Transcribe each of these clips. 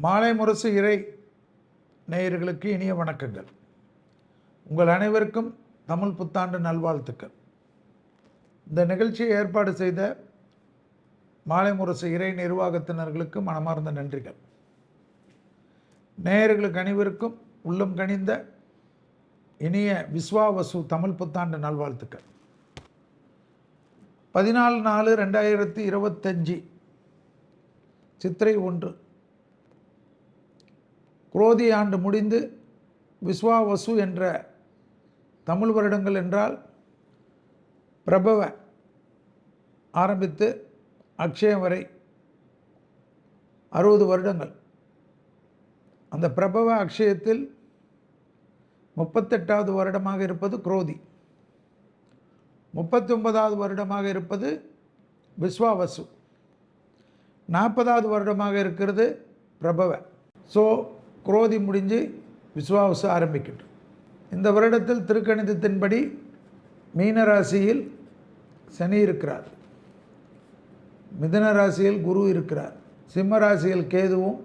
மாலை முரசு இறை நேயர்களுக்கு இனிய வணக்கங்கள். உங்கள் அனைவருக்கும் தமிழ் புத்தாண்டு நல்வாழ்த்துக்கள். இந்த நிகழ்ச்சியை ஏற்பாடு செய்த மாலை முரசு இறை நிர்வாகத்தினர்களுக்கு மனமார்ந்த நன்றிகள். நேயர்களுக்கு அனைவருக்கும் உள்ளம் கனிந்த இனிய விஸ்வாவசு தமிழ் புத்தாண்டு நல்வாழ்த்துக்கள். 14/4/2025 சித்திரை 1 குரோதி ஆண்டு முடிந்து விஸ்வாவசு என்ற தமிழ் வருடங்கள் என்றால் பிரபவ ஆரம்பித்து அக்ஷயம் வரை 60 வருடங்கள். அந்த பிரபவ அக்ஷயத்தில் 38வது வருடமாக இருப்பது குரோதி, 39வது வருடமாக இருப்பது விஸ்வாவசு, 40வது வருடமாக இருக்கிறது பிரபவ. ஸோ குரோதி முடிஞ்சு விஸ்வாவசு ஆரம்பிக்கிட்டு. இந்த வருடத்தில் திருக்கணிதத்தின்படி மீன ராசியில் சனி இருக்கிறார், மிதுன ராசியில் குரு இருக்கிறார், சிம்ம ராசியில் கேதுவும்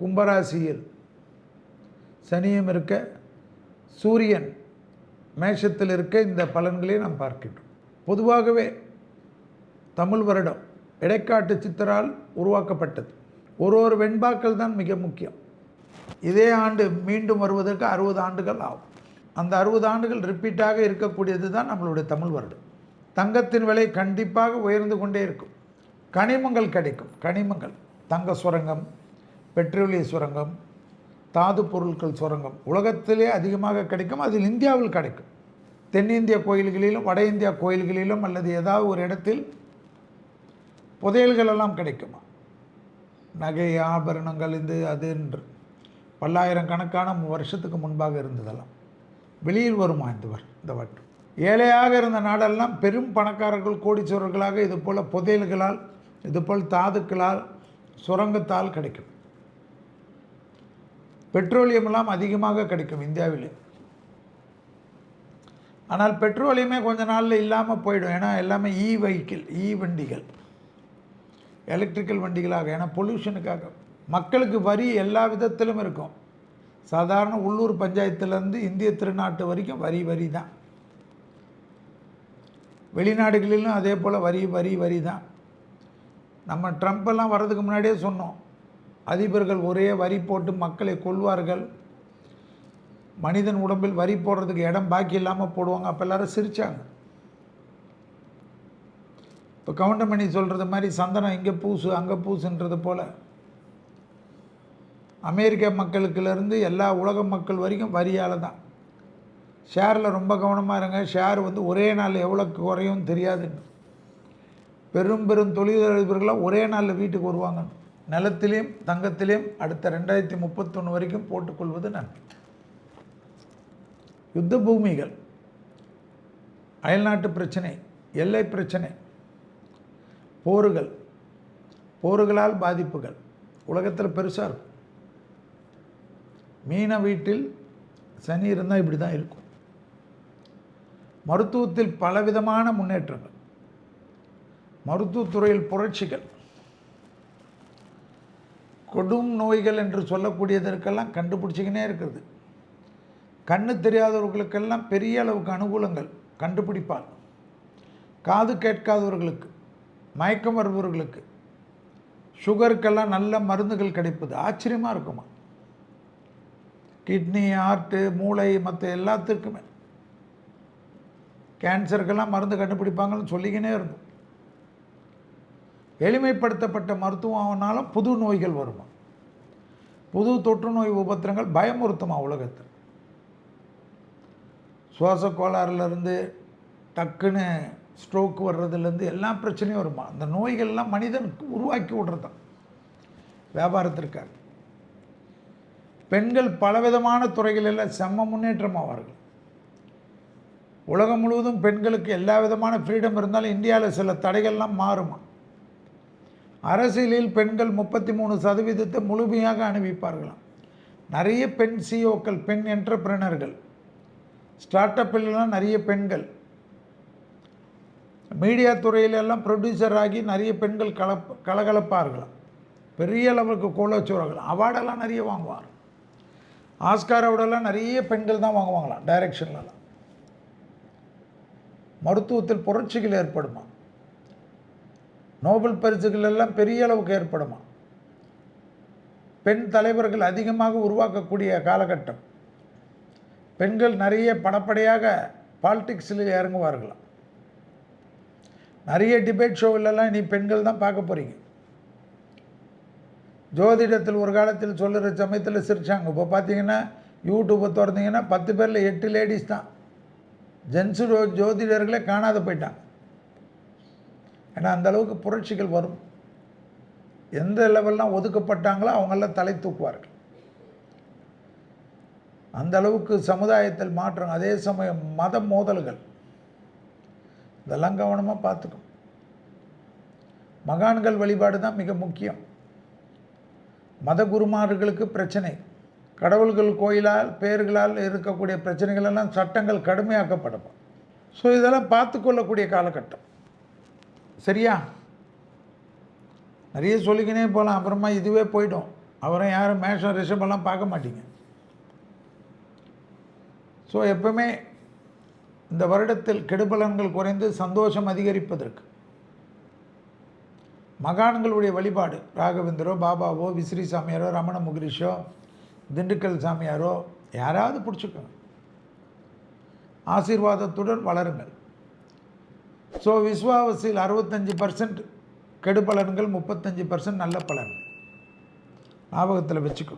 கும்பராசியில் சனியும் இருக்க, சூரியன் மேஷத்தில் இருக்க இந்த பலன்களை நாம் பார்க்கின்றோம். பொதுவாகவே தமிழ் வருடம் இடைக்காட்டு சித்தரால் உருவாக்கப்பட்டது. ஒரு வெண்பாக்கள் தான் மிக முக்கியம். இதே ஆண்டு மீண்டும் வருவதற்கு 60 ஆண்டுகள் ஆகும். அந்த 60 ஆண்டுகள் ரிப்பீட்டாக இருக்கக்கூடியது தான் நம்மளுடைய தமிழ் வருடம். தங்கத்தின் விலை கண்டிப்பாக உயர்ந்து கொண்டே இருக்கும். கனிமங்கள் கிடைக்கும். கனிமங்கள், தங்க சுரங்கம், பெட்ரோலிய சுரங்கம், தாது பொருட்கள் சுரங்கம் உலகத்திலே அதிகமாக கிடைக்கும். அதில் இந்தியாவில் கிடைக்கும். தென்னிந்திய கோயில்களிலும் வட இந்தியா கோயில்களிலும் அல்லது ஏதாவது ஒரு இடத்தில் புதையல்கள் எல்லாம் கிடைக்குமா, நகை ஆபரணங்கள் அது என்று பல்லாயிரக்கணக்கான வருஷத்துக்கு முன்பாக இருந்ததெல்லாம் வெளியில் வருமா இந்த வட்டம். ஏழையாக இருந்த நாடெல்லாம் பெரும் பணக்காரர்கள் கோடீஸ்வரர்களாக இதுபோல் புதையல்களால் இதுபோல் தாதுக்களால் சுரங்கத்தால் கிடைக்கும். பெட்ரோலியமெல்லாம் அதிகமாக கிடைக்கும் இந்தியாவில். ஆனால் பெட்ரோலியமே கொஞ்ச நாளில் இல்லாமல் போயிடும். ஏன்னா எல்லாமே வெஹிக்கிள், வண்டிகள், எலக்ட்ரிக்கல் வண்டிகளாக. ஏன்னா பொல்யூஷனுக்காக. மக்களுக்கு வரி எல்லா விதத்திலும் இருக்கும். சாதாரண உள்ளூர் பஞ்சாயத்துலேருந்து இந்திய திருநாட்டு வரைக்கும் வரி தான். வெளிநாடுகளிலும் அதே போல் வரி தான். நம்ம ட்ரம்ப்பெல்லாம் வர்றதுக்கு முன்னாடியே சொன்னோம், அதிபர்கள் ஒரே வரி போட்டு மக்களை கொள்வார்கள், மனிதன் உடம்பில் வரி போடுறதுக்கு இடம் பாக்கி இல்லாமல் போடுவாங்க. அப்போ எல்லோரும் சிரித்தாங்க. இப்போ கவுண்டமணி சொல்கிறது மாதிரி சந்தனம் இங்கே பூசு அங்கே பூசுன்றது போல் அமெரிக்க மக்களுக்குலேருந்து எல்லா உலக மக்கள் வரைக்கும் வரியால் தான். ஷேரில் ரொம்ப கவனமாக இருங்க. ஷேர் ஒரே நாள் எவ்வளோ குறையும் தெரியாதுன்னு. பெரும் தொழிலதிபர்களாக ஒரே நாளில் வீட்டுக்கு வருவாங்க. நிலத்திலையும் தங்கத்திலையும் அடுத்த 2031 வரைக்கும் போட்டுக்கொள்வது நன்மை. யுத்த பூமிகள், அயல்நாட்டு பிரச்சனை, எல்லை பிரச்சனை, போர்களால் பாதிப்புகள் உலகத்தில் பெருசாக இருக்கும். மீன வீட்டில் சனி இருந்தால் இப்படி தான் இருக்கும். மருத்துவத்தில் பலவிதமான முன்னேற்றங்கள், மருத்துவத்துறையில் புரட்சிகள், கொடும் நோய்கள் என்று சொல்லக்கூடியதற்கெல்லாம் கண்டுபிடிச்சிக்கினே இருக்கிறது. கண்ணு தெரியாதவர்களுக்கெல்லாம் பெரிய அளவுக்கு அனுகூலங்கள் கண்டுபிடிப்பார். காது கேட்காதவர்களுக்கு, மயக்கம் வருபவர்களுக்கு, சுகருக்கெல்லாம் நல்ல மருந்துகள் கிடைப்பது ஆச்சரியமாக இருக்குமா. கிட்னி, ஹார்ட்டு, மூளை, மற்ற எல்லாத்துக்குமே, கேன்சருக்கெல்லாம் மருந்து கண்டுபிடிப்பாங்கன்னு சொல்லிக்கினே இருந்தோம். எளிமைப்படுத்தப்பட்ட மருத்துவம் ஆனாலும் புது நோய்கள் வருமா, புது தொற்று நோய் உபத்திரங்கள் பயமுறுத்துமா உலகத்தில். சுவாச கோளாறுலேருந்து டக்குன்னு ஸ்ட்ரோக் வர்றதுலேருந்து எல்லா பிரச்சனையும் வருமா. அந்த நோய்கள்லாம் மனிதனுக்கு உருவாக்கி விடுறதான் வியாபாரத்திற்காக. பெண்கள் பலவிதமான துறைகளில் செம்ம முன்னேற்றமாவார்கள். உலகம் முழுவதும் பெண்களுக்கு எல்லா விதமான ஃப்ரீடம் இருந்தாலும் இந்தியாவில் சில தடைகள்லாம் மாறுமா. அரசியலில் பெண்கள் 33% முழுமையாக அனுபவிப்பார்களாம். நிறைய பெண் சிஓக்கள், பெண் என்டர்பிரினர்கள், ஸ்டார்ட் அப்பிலெலாம் நிறைய பெண்கள், மீடியா துறையிலெல்லாம் ப்ரொடியூசர் ஆகி நிறைய பெண்கள் கலகலப்பார்களாம். பெரிய அளவுக்கு கோலோச்சுவர்கள் அவார்டெல்லாம் நிறைய வாங்குவார். ஆஸ்கார் அவார்டெல்லாம் நிறைய பெண்கள் தான் வாங்குவாங்களாம் டைரக்ஷன்லலாம். மருத்துவத்தில் புரட்சிகள் ஏற்படுமா, நோபல் பரிசுகள் எல்லாம் பெரிய அளவுக்கு ஏற்படுமா, பெண் தலைவர்கள் அதிகமாக உருவாக்கக்கூடிய காலகட்டம். பெண்கள் நிறைய படப்படையாக பாலிடிக்ஸில் இறங்குவார்களாம். நிறைய டிபேட் ஷோவிலெல்லாம் நீ பெண்கள் தான் பார்க்க போகிறீங்க. ஜோதிடத்தில் ஒரு காலத்தில் சொல்லுற சமயத்தில் சிரிச்சாங்க. இப்போ பார்த்தீங்கன்னா யூடியூப்பை திறந்தீங்கன்னா 10 பேரில் 8 லேடிஸ் தான். ஜென்ஸு ஜோதிடர்களே காணாத போயிட்டாங்க. ஏன்னா அந்தளவுக்கு புரட்சிகள் வரும். எந்த லெவல்லாம் ஒதுக்கப்பட்டாங்களோ அவங்கெல்லாம் தலை தூக்குவார்கள். அந்த அளவுக்கு சமுதாயத்தில் மாற்றம். அதே சமயம் மத மோதல்கள், இதெல்லாம் கவனமாக பார்த்துக்கும். மகான்கள் வழிபாடு தான் மிக முக்கியம். மத குருமார்களுக்கு பிரச்சனை, கடவுள்கள் கோயிலால் பெயர்களால் இருக்கக்கூடிய பிரச்சனைகள் எல்லாம் சட்டங்கள் கடுமையாக்கப்படும். ஸோ இதெல்லாம் பார்த்து கொள்ளக்கூடிய காலகட்டம். சரியா? நிறைய சொல்லிக்கினே போகலாம், அப்புறமா இதுவே போய்டும். அப்புறம் யாரும் மேஷம் ரிஷபெல்லாம் பார்க்க மாட்டீங்க. ஸோ எப்பவுமே இந்த வருடத்தில் கெடுபலன்கள் குறைந்து சந்தோஷம் அதிகரிப்பதற்கு மகான்களுடைய வழிபாடு, ராகவேந்திரோ, பாபாவோ, விசிறி சாமியாரோ, ரமண முகிரிஷோ, திண்டுக்கல் சாமியாரோ யாராவது பிடிச்சிக்கோங்க. ஆசீர்வாதத்துடன் வளருங்கள். ஸோ விஸ்வாவசியில் 65% கெடுபலன்கள், 35% நல்ல பலன். ஞாபகத்தில் வச்சுக்கோ.